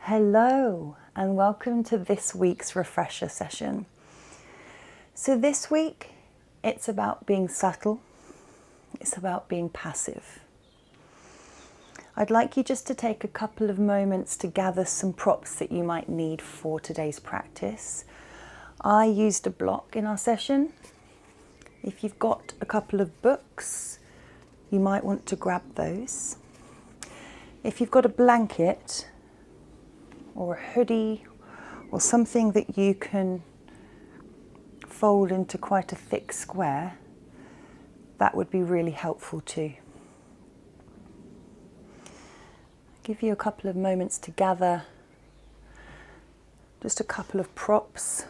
Hello and welcome to this week's refresher session. So this week it's about being subtle, it's about being passive. I'd like you just to take a couple of moments to gather some props that you might need for today's practice. I used a block in our session. If you've got a couple of books, you might want to grab those. If you've got a blanket or a hoodie or something that you can fold into quite a thick square, that would be really helpful too. I'll give you a couple of moments to gather just a couple of props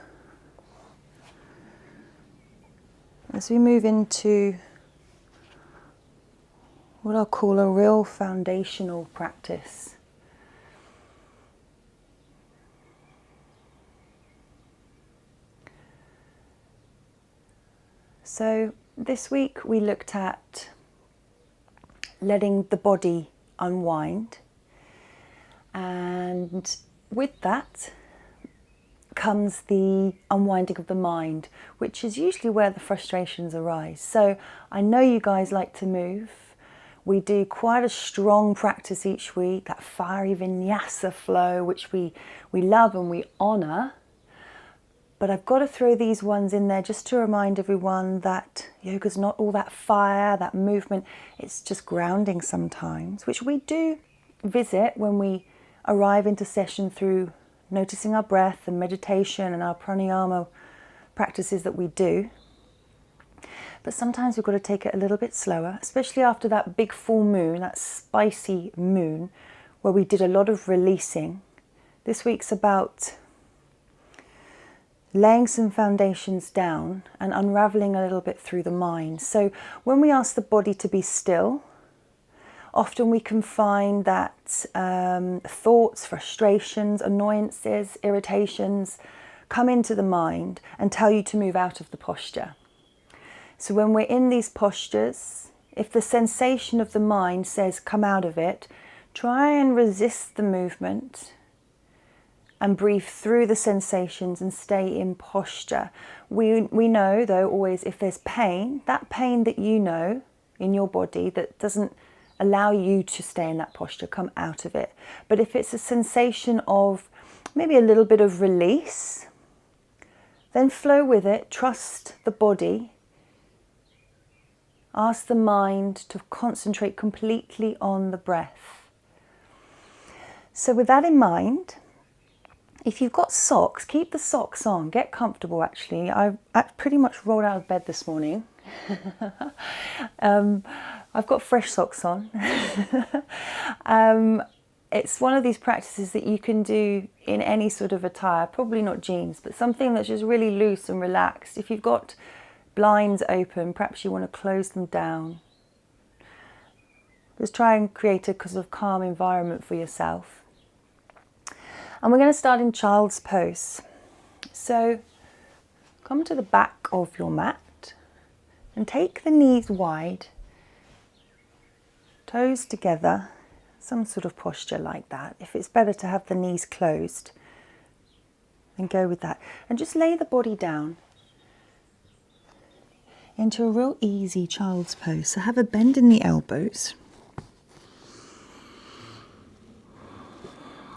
as we move into what I'll call a real foundational practice. So this week we looked at letting the body unwind, and with that comes the unwinding of the mind, which is usually where the frustrations arise. So I know you guys like to move. We do quite a strong practice each week, that fiery vinyasa flow, which we love and we honour. But I've got to throw these ones in there just to remind everyone that yoga's not all that fire, that movement. It's just grounding sometimes, which we do visit when we arrive into session through noticing our breath and meditation and our pranayama practices that we do. But sometimes we've got to take it a little bit slower, especially after that big full moon, that spicy moon, where we did a lot of releasing. This week's about laying some foundations down and unraveling a little bit through the mind. So when we ask the body to be still, often we can find that thoughts, frustrations, annoyances, irritations come into the mind and tell you to move out of the posture. So when we're in these postures, if the sensation of the mind says come out of it, try and resist the movement and breathe through the sensations and stay in posture. We know though always if there's pain, that pain that you know in your body that doesn't allow you to stay in that posture, come out of it. But if it's a sensation of maybe a little bit of release, then flow with it, trust the body, ask the mind to concentrate completely on the breath. So with that in mind, if you've got socks, keep the socks on, get comfortable actually. I pretty much rolled out of bed this morning. I've got fresh socks on. It's one of these practices that you can do in any sort of attire, probably not jeans, but something that's just really loose and relaxed. If you've got blinds open, perhaps you want to close them down. Just try and create a sort of calm environment for yourself. And we're going to start in child's pose. So come to the back of your mat and take the knees wide, toes together, some sort of posture like that. If it's better to have the knees closed, then go with that. And just lay the body down into a real easy child's pose. So have a bend in the elbows.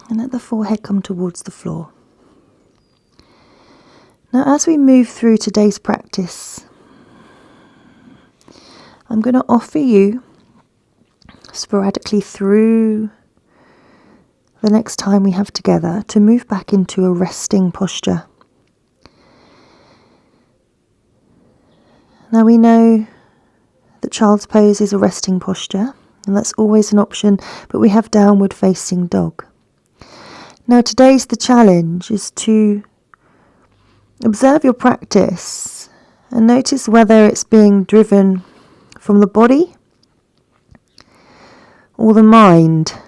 And let the forehead come towards the floor. Now as we move through today's practice, I'm going to offer you sporadically through the next time we have together to move back into a resting posture. Now we know that child's pose is a resting posture, and that's always an option, but we have downward facing dog. Now today's the challenge is to observe your practice and notice whether it's being driven from the body or the mind.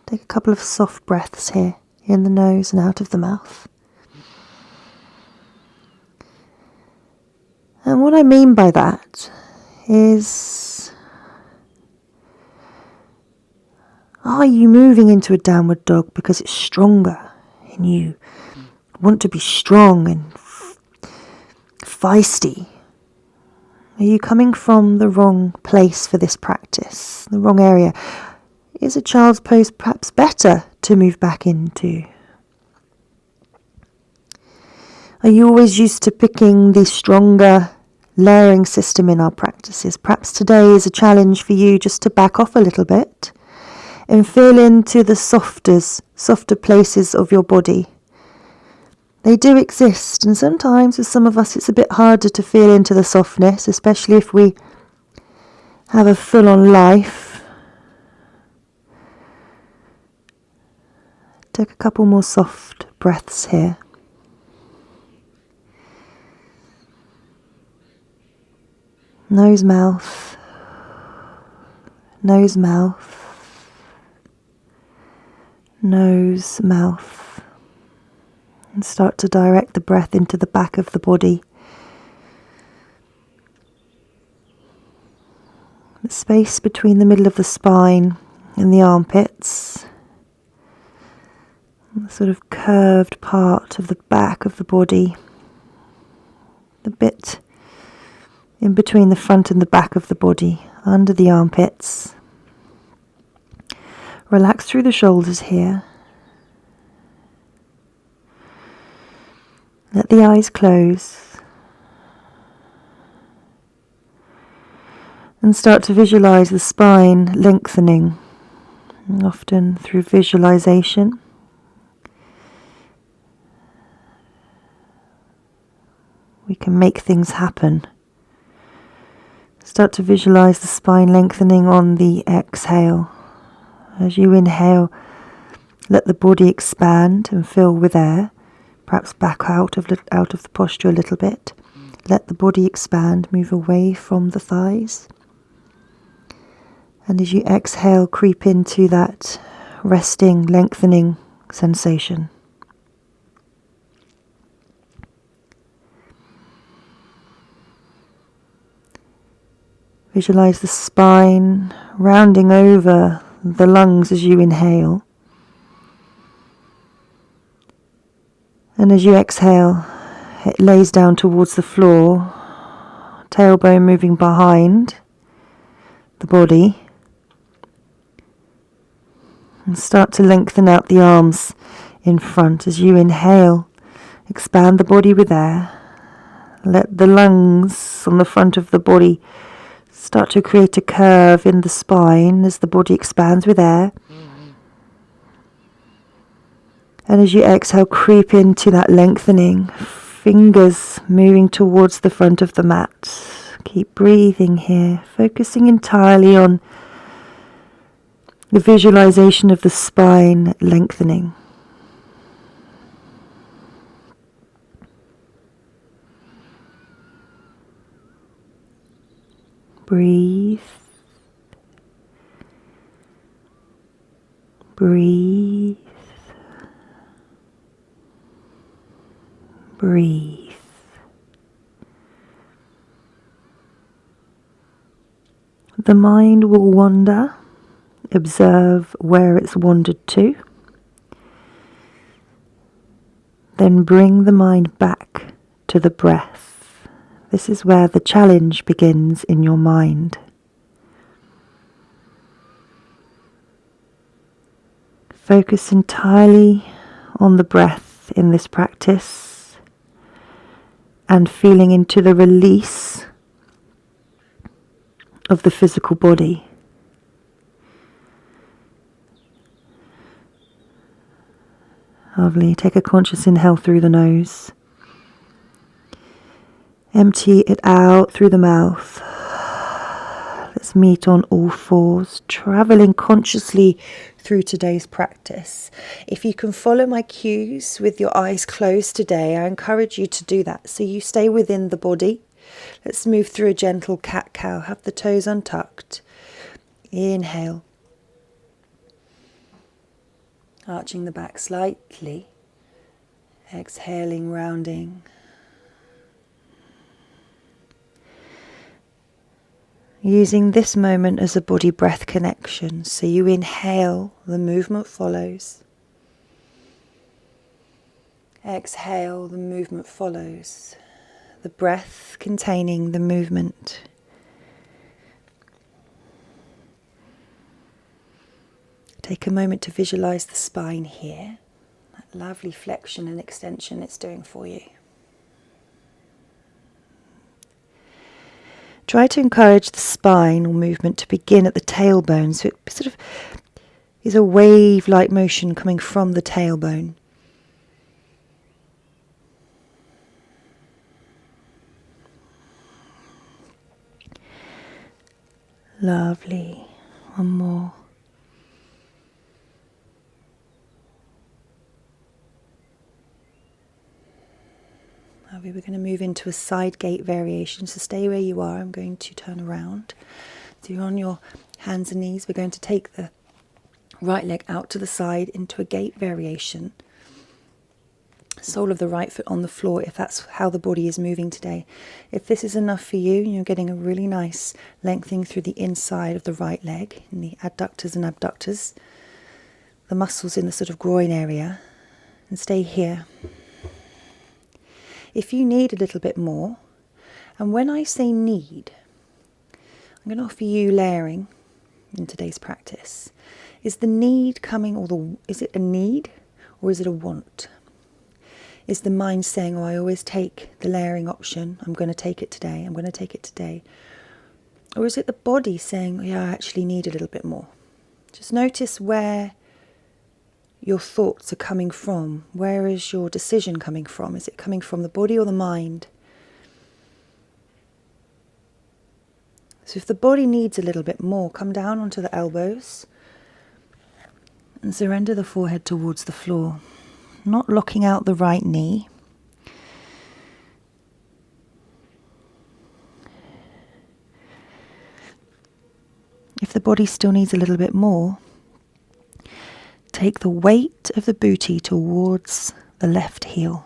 Take a couple of soft breaths here, in the nose and out of the mouth. And what I mean by that is, are you moving into a downward dog because it's stronger and you want to be strong and feisty? Are you coming from the wrong place for this practice, the wrong area? Is a child's pose perhaps better to move back into? Are you always used to picking the stronger layering system in our practices? Perhaps today is a challenge for you just to back off a little bit and feel into the softer places of your body. They do exist, and sometimes with some of us it's a bit harder to feel into the softness, especially if we have a full-on life. Take a couple more soft breaths here. Nose, mouth, nose, mouth, nose, mouth. And start to direct the breath into the back of the body. The space between the middle of the spine and the armpits. The sort of curved part of the back of the body. The bit in between the front and the back of the body, under the armpits. Relax through the shoulders here. Let the eyes close. And start to visualize the spine lengthening, often through visualization. We can make things happen. Start to visualize the spine lengthening on the exhale. As you inhale, let the body expand and fill with air. Perhaps back out of the posture a little bit. Let the body expand, move away from the thighs. And as you exhale, creep into that resting, lengthening sensation. Visualize the spine rounding over the lungs as you inhale. And as you exhale, it lays down towards the floor, tailbone moving behind the body. And start to lengthen out the arms in front as you inhale. Expand the body with air. Let the lungs on the front of the body start to create a curve in the spine as the body expands with air. And as you exhale, creep into that lengthening. Fingers moving towards the front of the mat. Keep breathing here, focusing entirely on the visualization of the spine lengthening. Breathe. Breathe. Breathe. The mind will wander. Observe where it's wandered to. Then bring the mind back to the breath. This is where the challenge begins in your mind. Focus entirely on the breath in this practice and feeling into the release of the physical body. Lovely. Take a conscious inhale through the nose. Empty it out through the mouth. Let's meet on all fours, traveling consciously through today's practice. If you can follow my cues with your eyes closed today, I encourage you to do that. So you stay within the body. Let's move through a gentle cat-cow. Have the toes untucked. Inhale. Arching the back slightly. Exhaling, rounding. Using this moment as a body-breath connection. So you inhale, the movement follows. Exhale, the movement follows. The breath containing the movement. Take a moment to visualize the spine here. That lovely flexion and extension it's doing for you. Try to encourage the spinal movement to begin at the tailbone, so it sort of is a wave-like motion coming from the tailbone. Lovely. One more. We're going to move into a side gate variation, so stay where you are. I'm going to turn around. So you're on your hands and knees. We're going to take the right leg out to the side into a gate variation. Sole of the right foot on the floor if that's how the body is moving today. If this is enough for you, you're getting a really nice lengthening through the inside of the right leg, in the adductors and abductors, the muscles in the sort of groin area, and stay here. If you need a little bit more, and when I say need, I'm going to offer you layering in today's practice. Is the need coming, is it a need or is it a want? Is the mind saying, oh, I always take the layering option, I'm going to take it today, I'm going to take it today? Or is it the body saying, oh, yeah, I actually need a little bit more? Just notice where your thoughts are coming from. Where is your decision coming from? Is it coming from the body or the mind? So if the body needs a little bit more, come down onto the elbows and surrender the forehead towards the floor, not locking out the right knee. If the body still needs a little bit more, take the weight of the booty towards the left heel.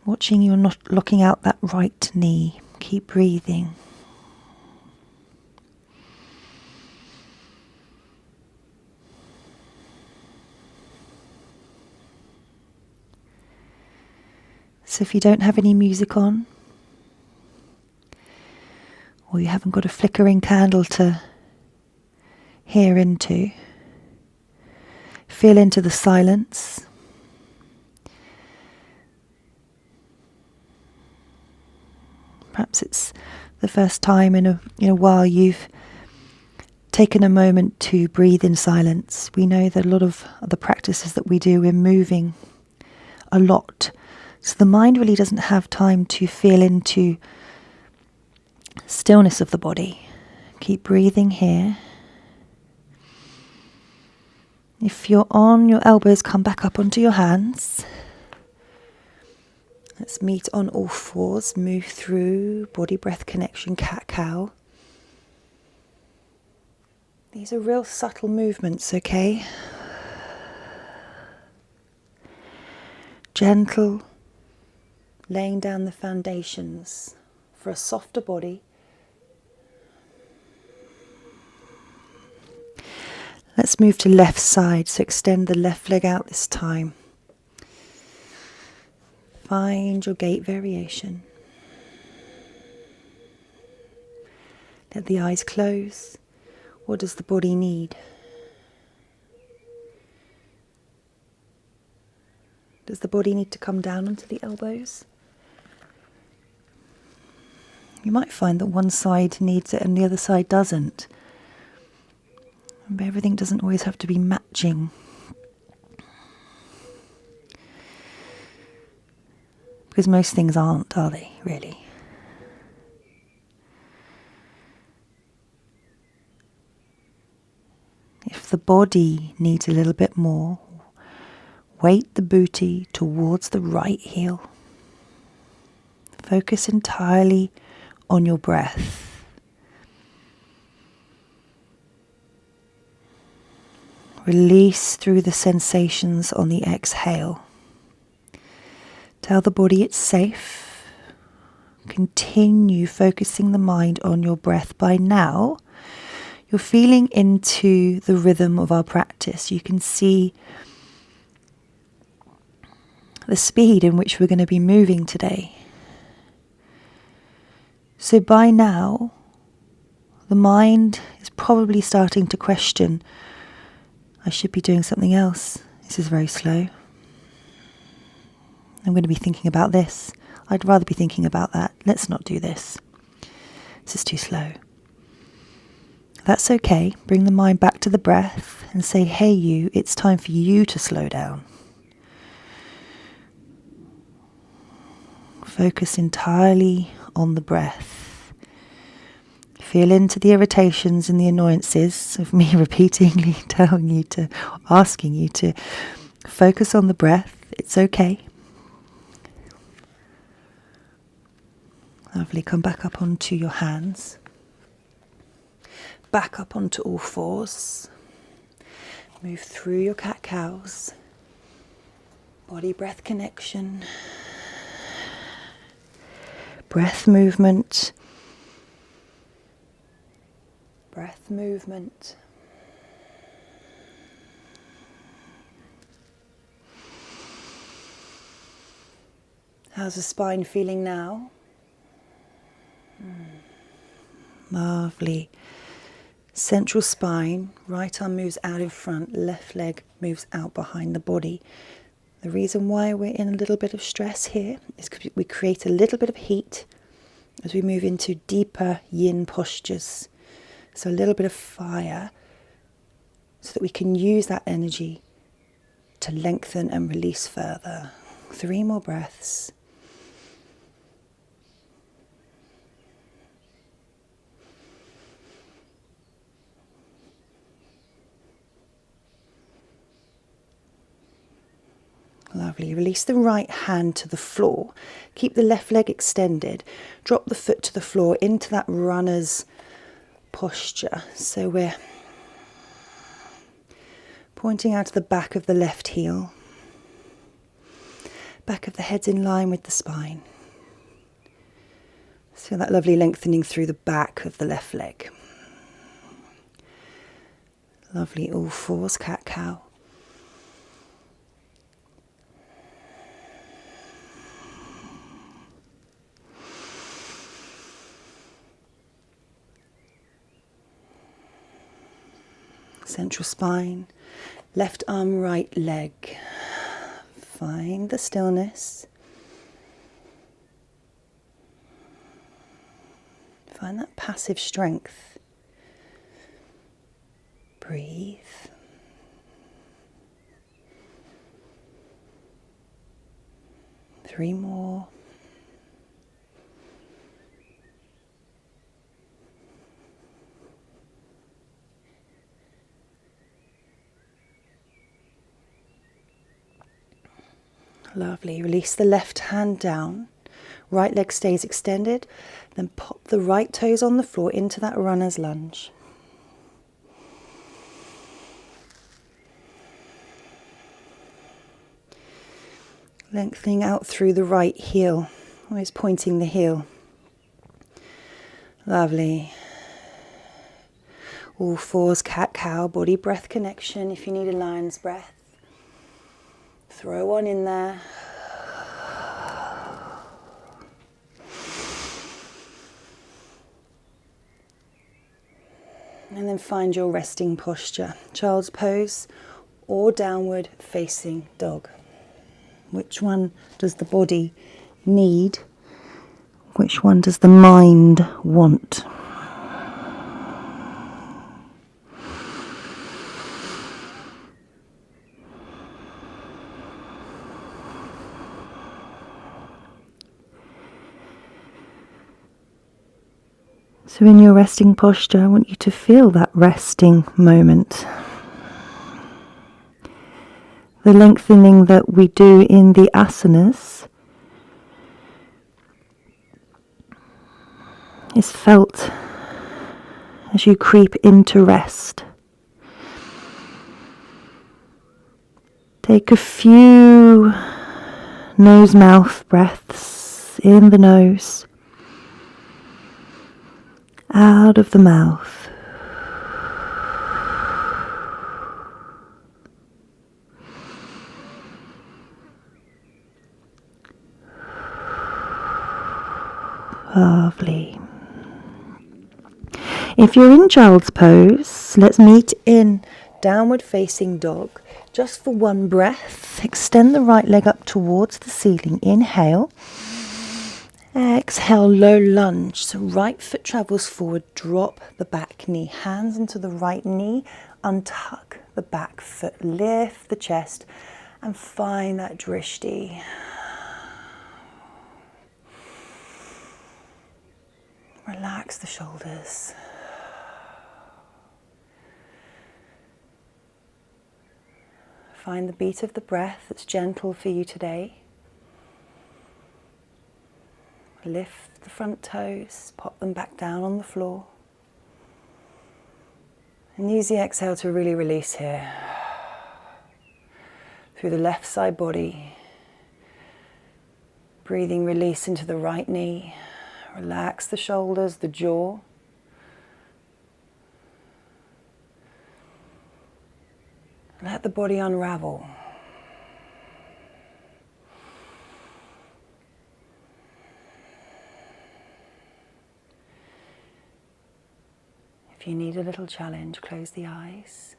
Watching you're not locking out that right knee. Keep breathing. So if you don't have any music on, or you haven't got a flickering candle to hear into, feel into the silence. Perhaps it's the first time in a while you've taken a moment to breathe in silence. We know that a lot of the practices that we do, we're moving a lot. So the mind really doesn't have time to feel into stillness of the body. Keep breathing here. If you're on your elbows, come back up onto your hands. Let's meet on all fours, move through body breath connection, cat-cow. These are real subtle movements, okay? Gentle, laying down the foundations for a softer body. Let's move to left side, so extend the left leg out this time. Find your gate variation. Let the eyes close. What does the body need? Does the body need to come down onto the elbows? You might find that one side needs it and the other side doesn't. But everything doesn't always have to be matching. Because most things aren't, are they, really? If the body needs a little bit more, weight the booty towards the right heel. Focus entirely on your breath. Release through the sensations on the exhale. Tell the body it's safe. Continue focusing the mind on your breath. By now, you're feeling into the rhythm of our practice. You can see the speed in which we're going to be moving today. So by now, the mind is probably starting to question, I should be doing something else. This is very slow. I'm going to be thinking about this. I'd rather be thinking about that. Let's not do this. This is too slow. That's okay. Bring the mind back to the breath and say, hey you, it's time for you to slow down. Focus entirely on the breath. Feel into the irritations and the annoyances of me repeatedly asking you to focus on the breath. It's okay. Lovely. Come back up onto your hands. Back up onto all fours. Move through your cat-cows. Body-breath connection. Breath movement. Breath movement. How's the spine feeling now? Lovely. Central spine, right arm moves out in front, left leg moves out behind the body. The reason why we're in a little bit of stress here is because we create a little bit of heat as we move into deeper yin postures. So a little bit of fire so that we can use that energy to lengthen and release further. 3 more breaths. Lovely. Release the right hand to the floor. Keep the left leg extended. Drop the foot to the floor into that runner's posture. So we're pointing out to the back of the left heel. Back of the head's in line with the spine. Feel that lovely lengthening through the back of the left leg. Lovely. All fours, cat-cow. Central spine, left arm, right leg. Find the stillness. Find that passive strength. Breathe. Three more. Lovely. Release the left hand down. Right leg stays extended. Then pop the right toes on the floor into that runner's lunge. Lengthening out through the right heel. Always pointing the heel. Lovely. All fours, cat-cow, body breath connection. If you need a lion's breath, throw one in there. And then find your resting posture. Child's pose or downward facing dog. Which one does the body need? Which one does the mind want? So in your resting posture, I want you to feel that resting moment. The lengthening that we do in the asanas is felt as you creep into rest. Take a few nose-mouth breaths in the nose, out of the mouth. Lovely. If you're in child's pose, let's meet in downward facing dog. Just for one breath, extend the right leg up towards the ceiling. Inhale. Exhale, low lunge. So right foot travels forward, drop the back knee. Hands into the right knee, untuck the back foot, lift the chest and find that drishti. Relax the shoulders. Find the beat of the breath that's gentle for you today. Lift the front toes, pop them back down on the floor. And use the exhale to really release here. Through the left side body. Breathing release into the right knee. Relax the shoulders, the jaw. Let the body unravel. If you need a little challenge, close the eyes.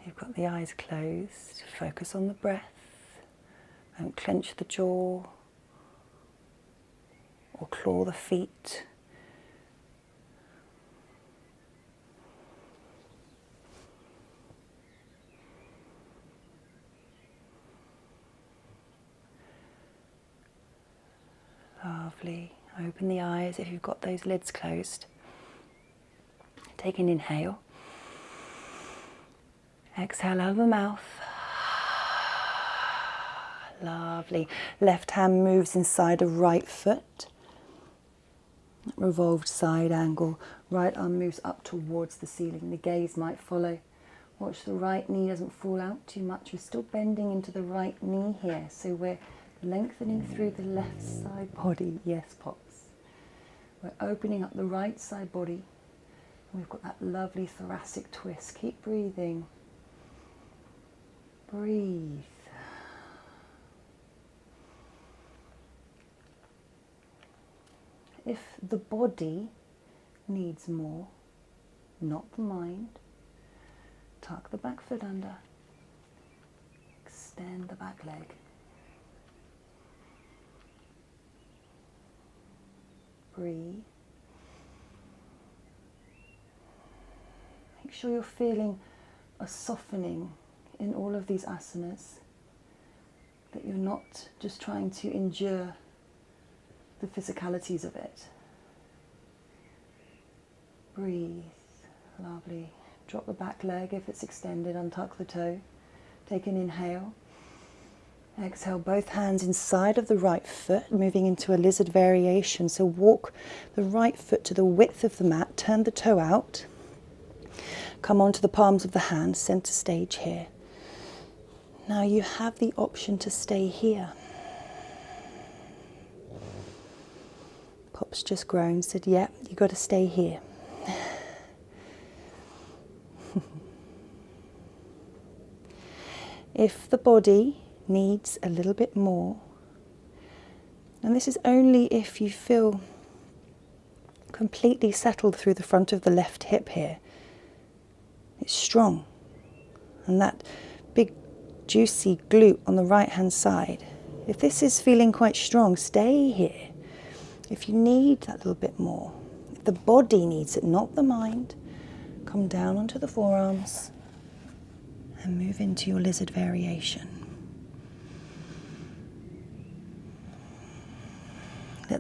You've got the eyes closed. Focus on the breath. Don't clench the jaw or claw the feet. Lovely. Open the eyes if you've got those lids closed. Take an inhale. Exhale out of the mouth. Lovely. Left hand moves inside of right foot. Revolved side angle. Right arm moves up towards the ceiling. The gaze might follow. Watch the right knee doesn't fall out too much. We're still bending into the right knee here. So we're lengthening through the left side body. Yes, Pops. We're opening up the right side body. And we've got that lovely thoracic twist. Keep breathing. Breathe. If the body needs more, not the mind, tuck the back foot under. Extend the back leg. Breathe. Make sure you're feeling a softening in all of these asanas, that you're not just trying to endure the physicalities of it. Breathe. Lovely. Drop the back leg if it's extended, untuck the toe. Take an inhale. Exhale, both hands inside of the right foot, moving into a lizard variation. So walk the right foot to the width of the mat, turn the toe out. Come onto the palms of the hands, center stage here. Now you have the option to stay here. Pop's just groaned, said, yeah, you got to stay here. If the body needs a little bit more, and this is only if you feel completely settled through the front of the left hip here. It's strong. And that big juicy glute on the right hand side. If this is feeling quite strong, stay here. If you need that little bit more, if the body needs it, not the mind, come down onto the forearms and move into your lizard variation.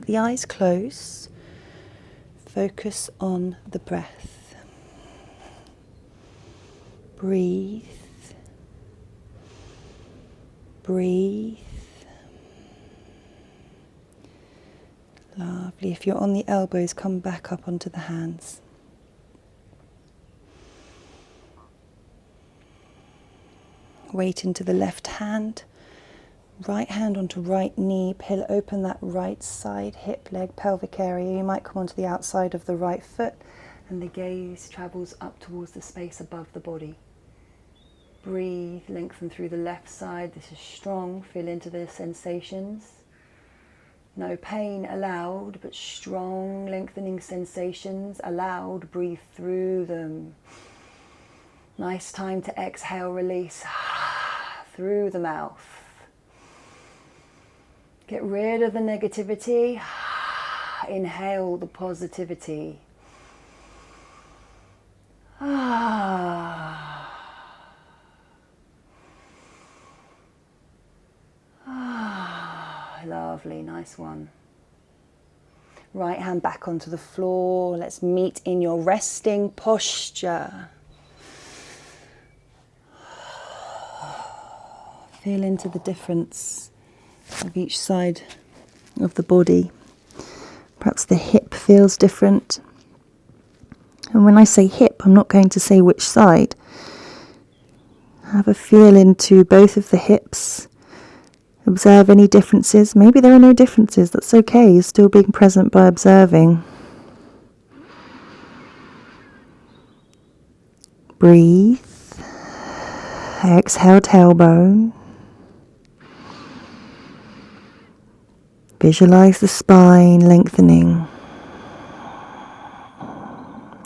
the eyes close. Focus on the breath. Breathe. Breathe. Lovely. If you're on the elbows, come back up onto the hands. Weight into the left hand. Right hand onto right knee. Open that right side, hip, leg, pelvic area. You might come onto the outside of the right foot, and the gaze travels up towards the space above the body. Breathe, lengthen through the left side. This is strong. Feel into the sensations. No pain allowed, but strong lengthening sensations allowed. Breathe through them. Nice time to exhale, release through the mouth. Get rid of the negativity. Inhale the positivity. Lovely, nice one. Right hand back onto the floor. Let's meet in your resting posture. Feel into the difference of each side of the body. Perhaps the hip feels different. And when I say hip, I'm not going to say which side. Have a feel into both of the hips. Observe any differences. Maybe there are no differences. That's okay. You're still being present by observing. Breathe. Exhale, tailbone. Visualize the spine lengthening.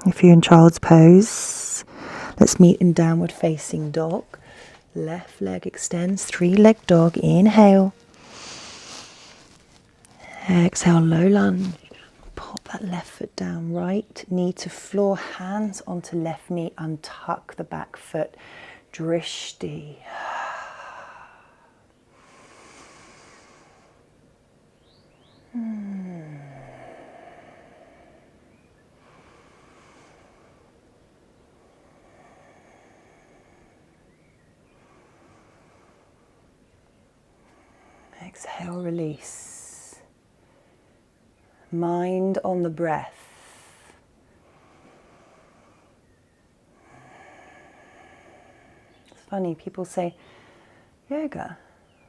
If you're in child's pose, let's meet in downward facing dog. Left leg extends, 3-leg dog. Inhale. Exhale, low lunge. Pop that left foot down. Right knee to floor, hands onto left knee. Untuck the back foot. Drishti. Exhale, release. Mind on the breath. It's funny, people say, yoga,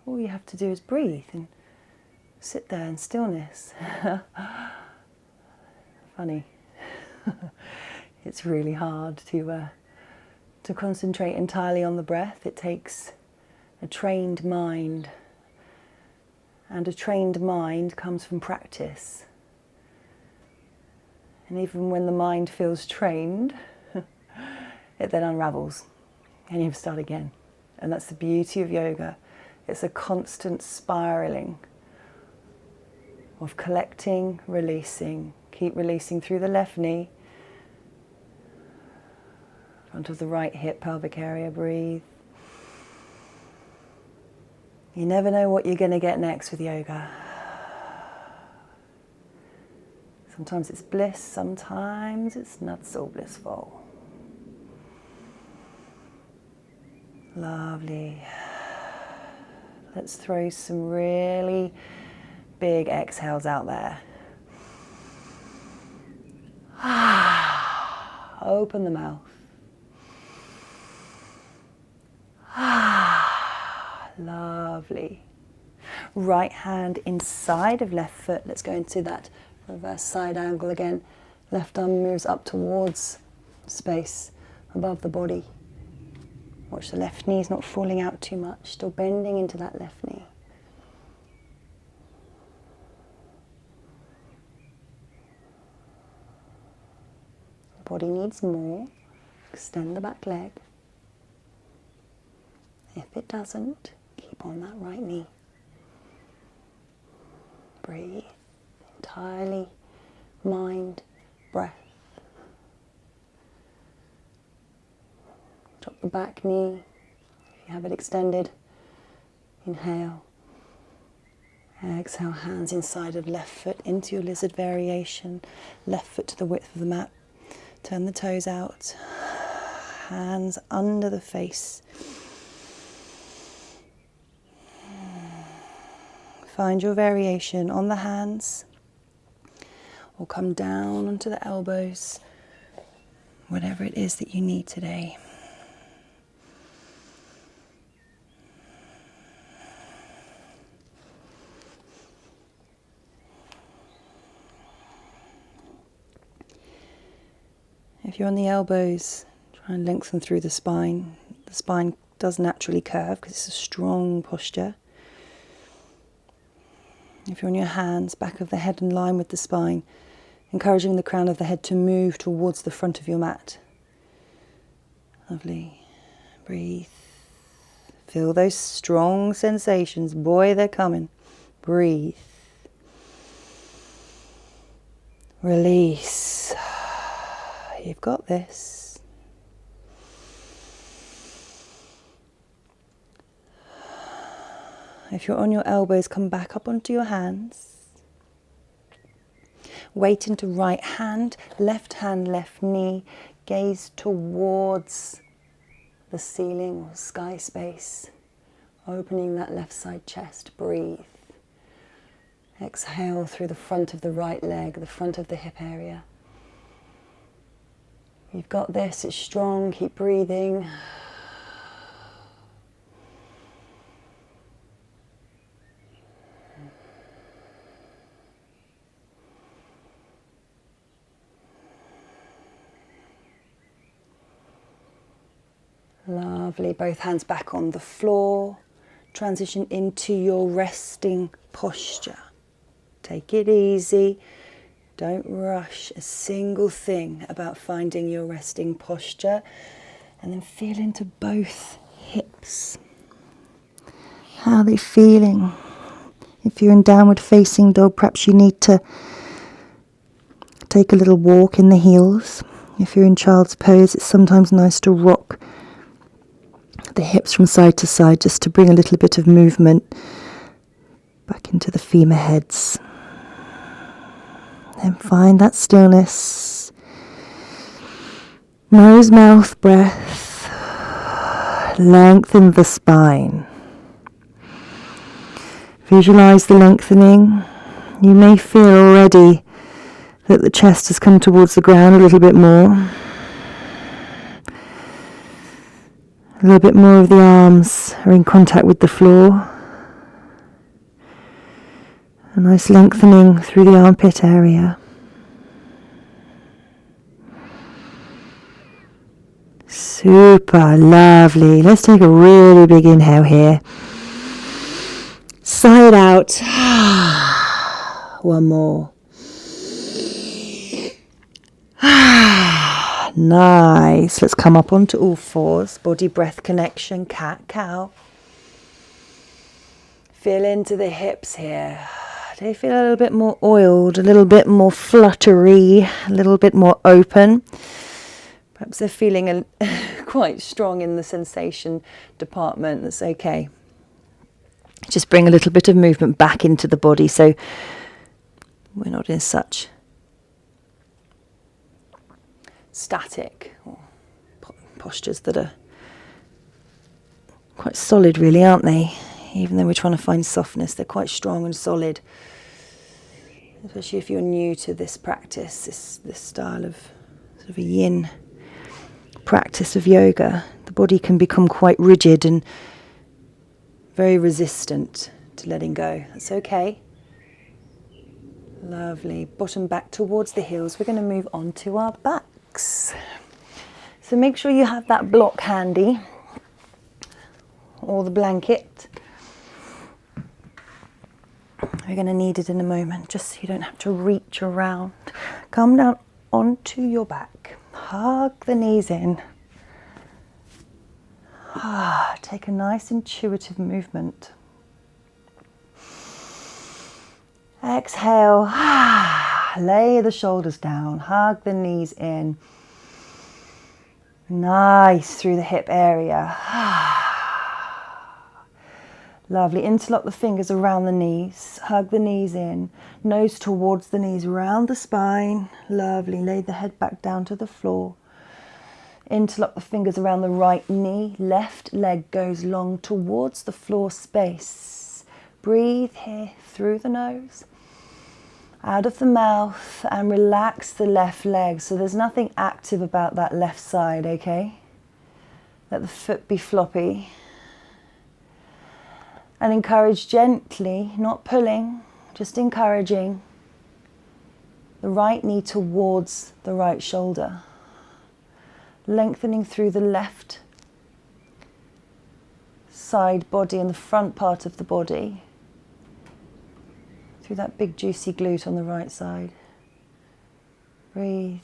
all you have to do is breathe and sit there in stillness. Funny. It's really hard to concentrate entirely on the breath. It takes a trained mind. And a trained mind comes from practice. And even when the mind feels trained, it then unravels and you have to start again. And that's the beauty of yoga. It's a constant spiraling of collecting, releasing. Keep releasing through the left knee, front of the right hip, pelvic area. Breathe. You never know what you're going to get next with yoga. Sometimes it's bliss, sometimes it's not so blissful. Lovely. Let's throw some really big exhales out there. Open the mouth. Lovely. Right hand inside of left foot. Let's go into that reverse side angle again. Left arm moves up towards space above the body. Watch the left knee's not falling out too much. Still bending into that left knee. The body needs more. Extend the back leg. If it doesn't, keep on that right knee. Breathe. Entirely mind, breath. Drop the back knee. If you have it extended, inhale. Exhale, hands inside of left foot into your lizard variation. Left foot to the width of the mat. Turn the toes out. Hands under the face. Find your variation on the hands, or come down onto the elbows, whatever it is that you need today. If you're on the elbows, try and lengthen through the spine. The spine does naturally curve because it's a strong posture. If you're on your hands, back of the head in line with the spine, encouraging the crown of the head to move towards the front of your mat. Lovely. Breathe. Feel those strong sensations. Boy, they're coming. Breathe. Release. You've got this. If you're on your elbows, come back up onto your hands. Weight into right hand, left knee. Gaze towards the ceiling or sky space. Opening that left side chest. Breathe. Exhale through the front of the right leg, the front of the hip area. You've got this, it's strong, keep breathing. Lovely, both hands back on the floor. Transition into your resting posture. Take it easy. Don't rush a single thing about finding your resting posture. And then feel into both hips. How are they feeling? If you're in downward facing dog, perhaps you need to take a little walk in the heels. If you're in child's pose, it's sometimes nice to rock the hips from side to side just to bring a little bit of movement back into the femur heads. And find that stillness. Nose, mouth, breath. Lengthen the spine. Visualize the lengthening. You may feel already that the chest has come towards the ground a little bit more. A little bit more of the arms are in contact with the floor. A nice lengthening through the armpit area. Super lovely. Let's take a really big inhale here. Side out. One more. Nice. Let's come up onto all fours. Body breath connection. Cat cow. Feel into the hips here. They feel a little bit more oiled, a little bit more fluttery, a little bit more open. Perhaps they're feeling quite strong in the sensation department. That's okay. Just bring a little bit of movement back into the body so we're not in such static or postures that are quite solid, really, aren't they? Even though we're trying to find softness, they're quite strong and solid. Especially if you're new to this practice, this style of sort of a yin practice of yoga, the body can become quite rigid and very resistant to letting go. That's okay. Lovely. Bottom back towards the heels. We're going to move on to our backs. So make sure you have that block handy or the blanket. We're going to need it in a moment, just so you don't have to reach around. Come down onto your back. Hug the knees in. Take a nice intuitive movement. Exhale. Lay the shoulders down. Hug the knees in. Nice through the hip area. Lovely. Interlock the fingers around the knees. Hug the knees in. Nose towards the knees, round the spine. Lovely. Lay the head back down to the floor. Interlock the fingers around the right knee. Left leg goes long towards the floor space. Breathe here through the nose, out of the mouth, and relax the left leg. So there's nothing active about that left side, okay? Let the foot be floppy. And encourage gently, not pulling, just encouraging the right knee towards the right shoulder. Lengthening through the left side body and the front part of the body. Through that big juicy glute on the right side. Breathe.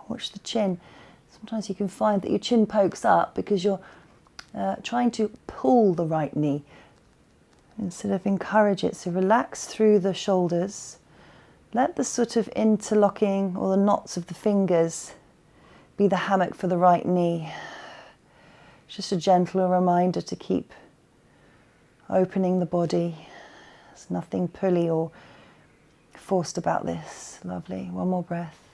Watch the chin. Sometimes you can find that your chin pokes up because you're trying to pull the right knee instead of encourage it. So relax through the shoulders. Let the sort of interlocking or the knots of the fingers be the hammock for the right knee. Just a gentle reminder to keep opening the body. There's nothing pulley or forced about this. Lovely. One more breath.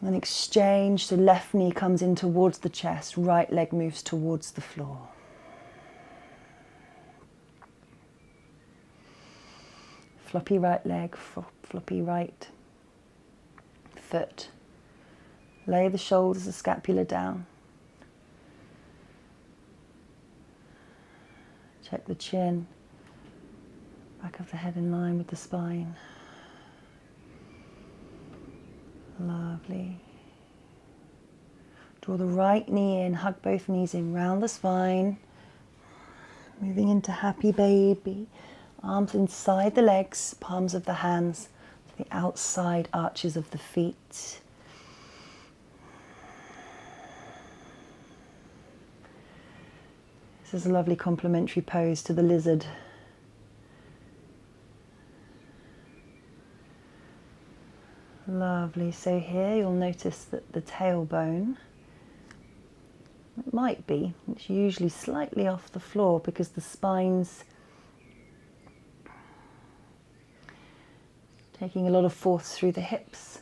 And exchange. The left knee comes in towards the chest. Right leg moves towards the floor. Floppy right leg, floppy right foot. Lay the shoulders, the scapula down. Check the chin, back of the head in line with the spine. Lovely. Draw the right knee in, hug both knees in, round the spine. Moving into happy baby. Arms inside the legs, palms of the hands to the outside arches of the feet. This is a lovely complementary pose to the lizard. Lovely. So here you'll notice that the tailbone, it might be, it's usually slightly off the floor because the spine's taking a lot of force through the hips,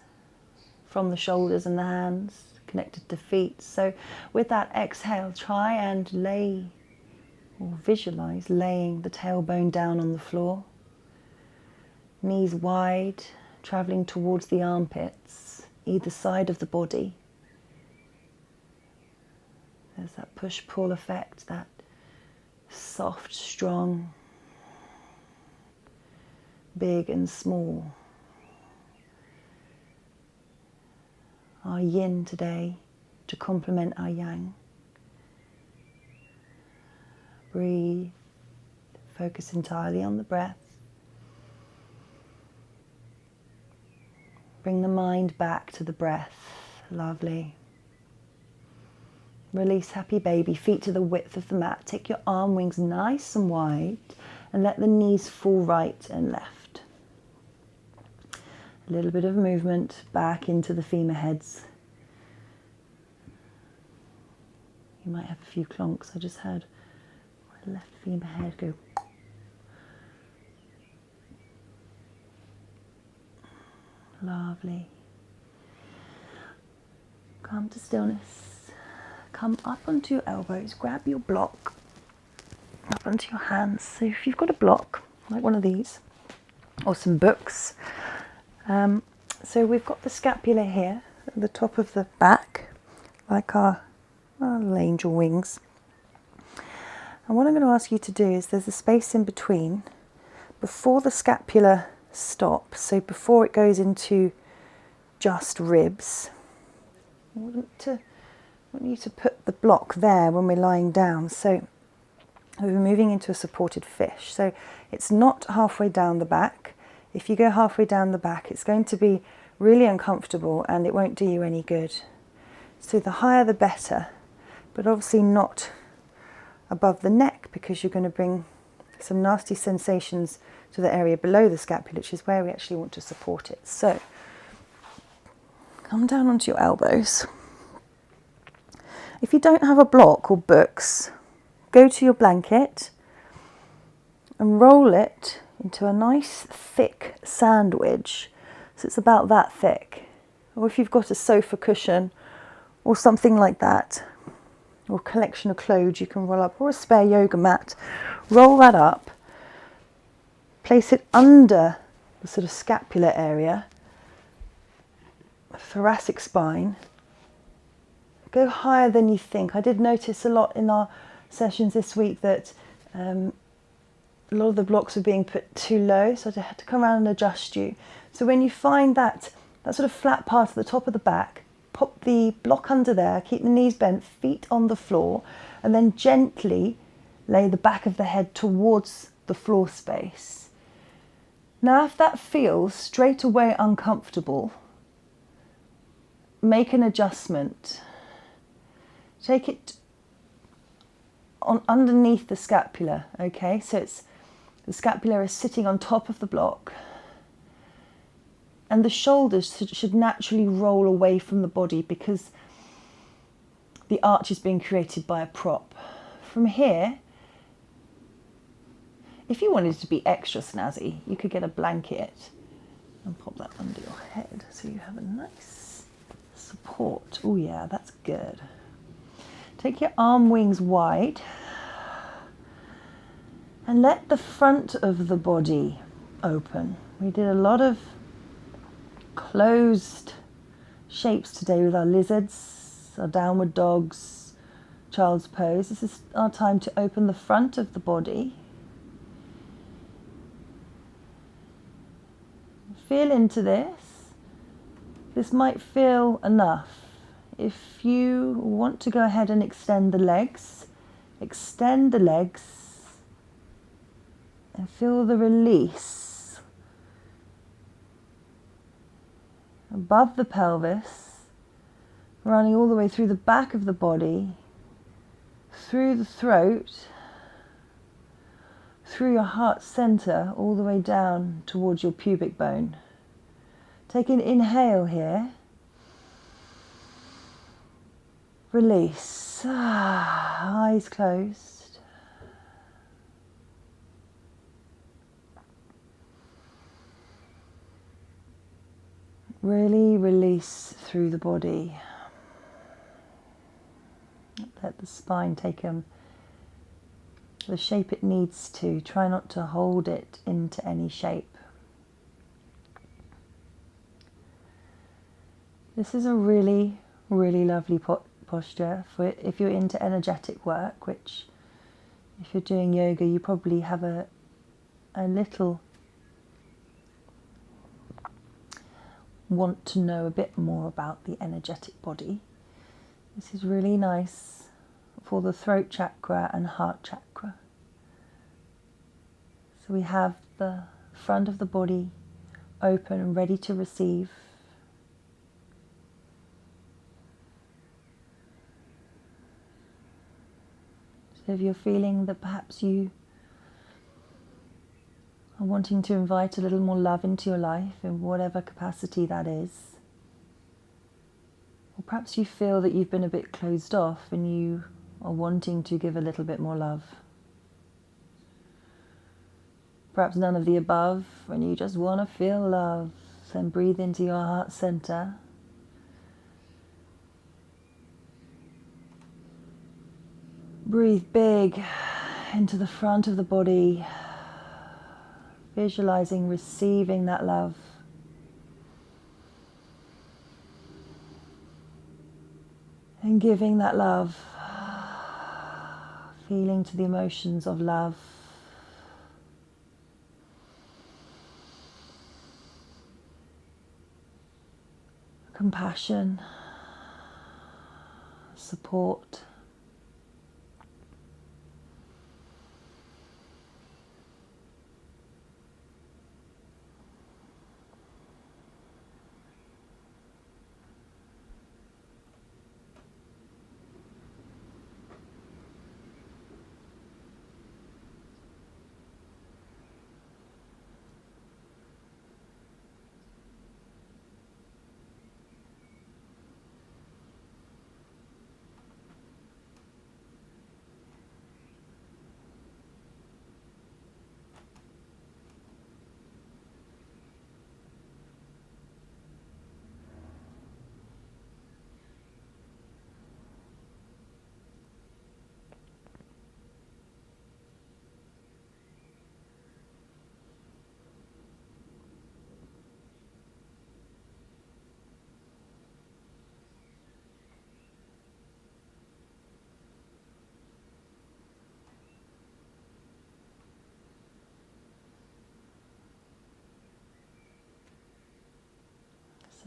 from the shoulders and the hands, connected to feet. So with that exhale, try and lay or visualize laying the tailbone down on the floor. Knees wide, traveling towards the armpits, either side of the body. There's that push-pull effect, that soft, strong, big and small. Our yin today to complement our yang. Breathe. Focus entirely on the breath. Bring the mind back to the breath. Lovely. Release happy baby. Feet to the width of the mat. Take your arm wings nice and wide and let the knees fall right and left. A little bit of movement back into the femur heads. You might have a few clonks. I just had my left femur head go. Lovely. Come to stillness. Come up onto your elbows. Grab your block up onto your hands. So if you've got a block, like one of these, or some books, so we've got the scapula here at the top of the back, like our little angel wings. And what I'm going to ask you to do is there's a space in between before the scapula stops, so before it goes into just ribs. I want you to put the block there when we're lying down. So we're moving into a supported fish. So it's not halfway down the back. If you go halfway down the back, it's going to be really uncomfortable and it won't do you any good. So the higher the better, but obviously not above the neck because you're going to bring some nasty sensations to the area below the scapula, which is where we actually want to support it. So come down onto your elbows. If you don't have a block or books, go to your blanket and roll it into a nice thick sandwich. So it's about that thick. Or if you've got a sofa cushion or something like that, or a collection of clothes you can roll up, or a spare yoga mat, roll that up, place it under the sort of scapular area, thoracic spine. Go higher than you think. I did notice a lot in our sessions this week that a lot of the blocks were being put too low, so I had to come around and adjust you. So when you find that sort of flat part at the top of the back, pop the block under there, keep the knees bent, feet on the floor, and then gently lay the back of the head towards the floor space. Now, if that feels straight away uncomfortable, make an adjustment. Take it on underneath the scapula, okay? So the scapula is sitting on top of the block, and the shoulders should naturally roll away from the body because the arch is being created by a prop. From here, if you wanted to be extra snazzy, you could get a blanket and pop that under your head so you have a nice support. Oh yeah, that's good. Take your arm wings wide and let the front of the body open. We did a lot of closed shapes today with our lizards, our downward dogs, child's pose. This is our time to open the front of the body. Feel into this. This might feel enough. If you want to go ahead and extend the legs and feel the release above the pelvis, running all the way through the back of the body, through the throat, through your heart center, all the way down towards your pubic bone. Take an inhale here. Release. Eyes closed. Really release through the body. Let the spine take the shape it needs to. Try not to hold it into any shape. This is a really, really lovely posture for if you're into energetic work, which if you're doing yoga you probably have a little want to know a bit more about the energetic body. This is really nice for the throat chakra and heart chakra. So we have the front of the body open and ready to receive. So if you're feeling that perhaps you are wanting to invite a little more love into your life in whatever capacity that is, or perhaps you feel that you've been a bit closed off and you are wanting to give a little bit more love. Perhaps none of the above, and you just want to feel love, then breathe into your heart center. Breathe big into the front of the body, visualizing receiving that love. And giving that love, feeling to the emotions of love. Compassion, support.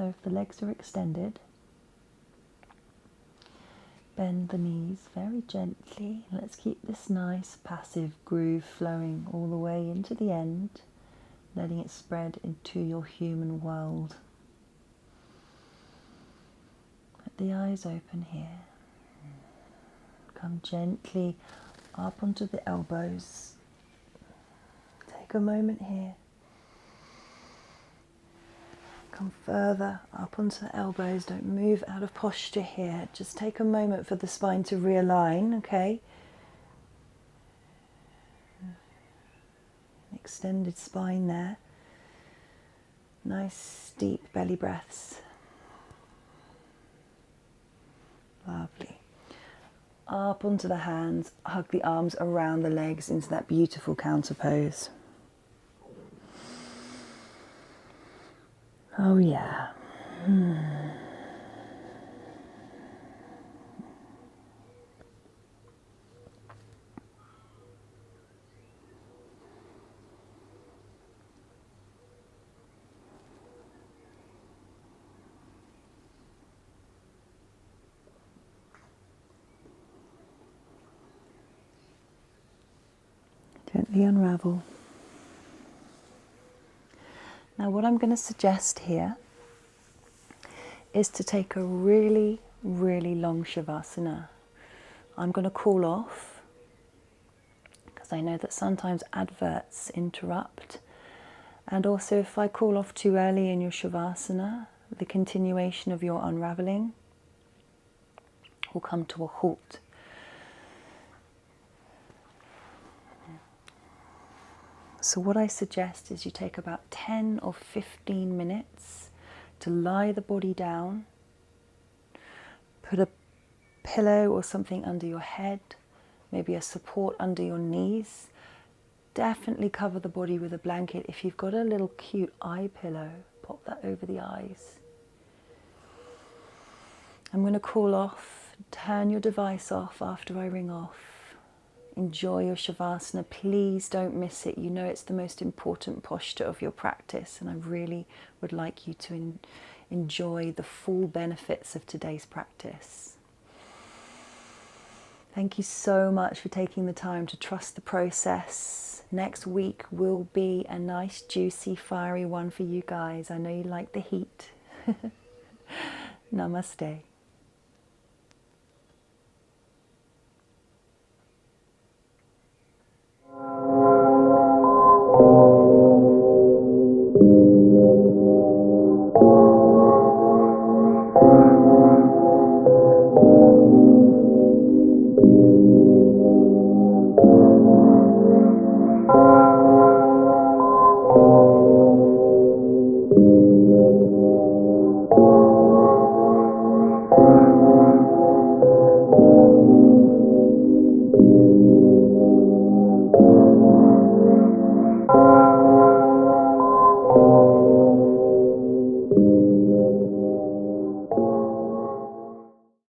So if the legs are extended, bend the knees very gently. Let's keep this nice passive groove flowing all the way into the end, letting it spread into your human world. Let the eyes open here. Come gently up onto the elbows. Take a moment here. Come further up onto the elbows. Don't move out of posture here. Just take a moment for the spine to realign, okay? Extended spine there. Nice deep belly breaths. Lovely. Up onto the hands, hug the arms around the legs into that beautiful counter pose. Oh yeah. Gently unravel. Now what I'm going to suggest here is to take a really, really long Shavasana. I'm going to call off because I know that sometimes adverts interrupt, and also if I call off too early in your Shavasana, the continuation of your unraveling will come to a halt. So what I suggest is you take about 10 or 15 minutes to lie the body down, put a pillow or something under your head, maybe a support under your knees. Definitely cover the body with a blanket. If you've got a little cute eye pillow, pop that over the eyes. I'm going to call off, turn your device off after I ring off. Enjoy your Shavasana. Please don't miss it. You know it's the most important posture of your practice, and I really would like you to enjoy the full benefits of today's practice. Thank you so much for taking the time to trust the process. Next week will be a nice, juicy, fiery one for you guys. I know you like the heat. Namaste.